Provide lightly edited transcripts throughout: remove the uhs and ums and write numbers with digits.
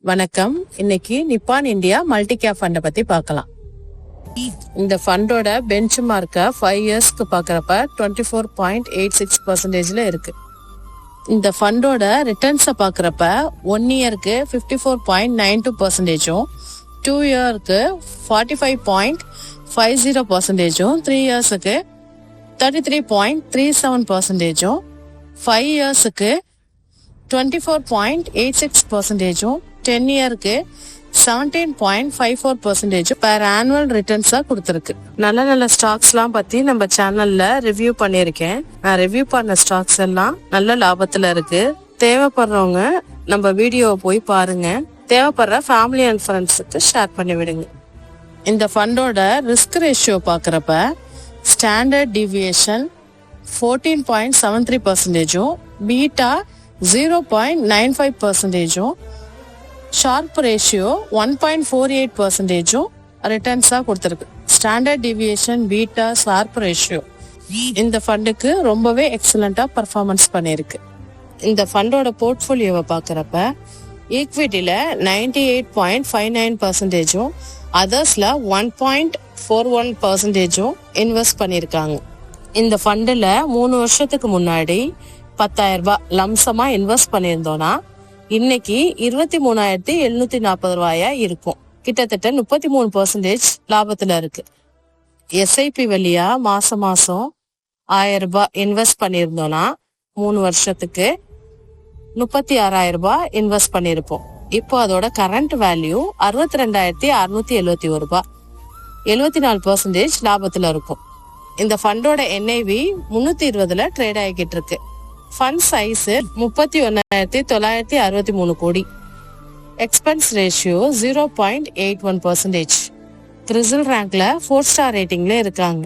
வணக்கம். இன்னைக்கு நிப்பான் India multi cap fund பத்தி பார்க்கலாம். இந்த ஃபண்டோட பெஞ்ச் மார்க்க 5 இயர்ஸ்க்கு பாக்குறப்ப 24.86% இருக்கு. இந்த ஃபண்டோட ரிட்டர்ன்ஸை பாக்குறப்ப 1 இயருக்கு 54.92%, 2 இயருக்கு 45.50%, 3 இயர்ஸுக்கு 33.37%, 5 இயர்ஸுக்கு 24.86%, 10 இயருக்கு 17.54% per annual returns கொடுத்திருக்கு. நல்ல ஸ்டாக்ஸ்லாம் பத்தி நம்ம சேனல்ல ரிவ்யூ பண்ணியிருக்கேன். நான் ரிவ்யூ பண்ண ஸ்டாக்ஸ் எல்லாம் நல்ல லாபத்துல இருக்கு. தேவைப்படுறவங்க நம்ம வீடியோவை போய் பாருங்க. தேவைப்படுற ஃபேமிலி அண்ட் ஃப்ரெண்ட்ஸுக்கு ஷேர் பண்ணி விடுங்க. இந்த ஃபண்டோட ரிஸ்க் ரேஷியோ பாக்குறப்ப standard deviation 14.73%, beta 0.95%, Sharpe ratio 1.48% ரிட்டர்ன்ஸா கொடுத்திருக்கு. Standard deviation, beta, Sharpe ratio இந்த ஃபண்டுக்கு ரொம்பவே எக்ஸலண்டா பர்ஃபார்மன்ஸ் பண்ணிருக்கு. இந்த ஃபண்டோட போர்ட்ஃபோலியோவை பாக்குறப்ப ஈக்விட்டில 98.59%, அதர்ஸ்ல 1.41% இன்வெஸ்ட் பண்ணிருக்காங்க. இந்த ஃபண்டுல 3 வருஷத்துக்கு முன்னாடி 10,000 ரூபாய் லம்சமா இன்வெஸ்ட் பண்ணியிருந்தோம்னா இன்னைக்கு 23,740 ரூபாயா இருக்கும். கிட்டத்தட்ட 33% லாபத்துல இருக்கு. எஸ்ஐபி வழியா மாசம் 1000 ரூபாய் இன்வெஸ்ட் பண்ணியிருந்தோம்னா 3 வருஷத்துக்கு 36,000 ரூபாய் இன்வெஸ்ட் பண்ணிருப்போம். இப்போ அதோட கரண்ட் வேல்யூ 62,671 ரூபாய், 74% லாபத்துல இருக்கும். இந்த ஃபண்டோட NAV 320ல ட்ரேட் ஆகிட்டு இருக்கு. ஃபண்ட் சைஸ் 31,963 கோடி. Expense ratio 0.81%. கிறிசல் ரேங்க்ல 4 ஸ்டார் ரேட்டிங்ல இருக்காங்க.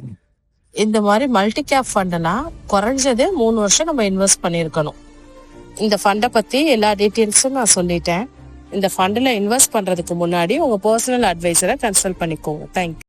இந்த மாதிரி மல்டி கேப் ஃபண்டெல்லாம் குறைஞ்சது 3 வருஷம் நம்ம இன்வெஸ்ட் பண்ணிருக்கணும். இந்த ஃபண்டை பத்தி எல்லா டீட்டெயில்ஸும் நான் சொல்லிட்டேன். இந்த ஃபண்டில் இன்வெஸ்ட் பண்றதுக்கு முன்னாடி உங்க பர்சனல் அட்வைசரை கன்சல்ட் பண்ணிக்கோங்க. தேங்க்யூ.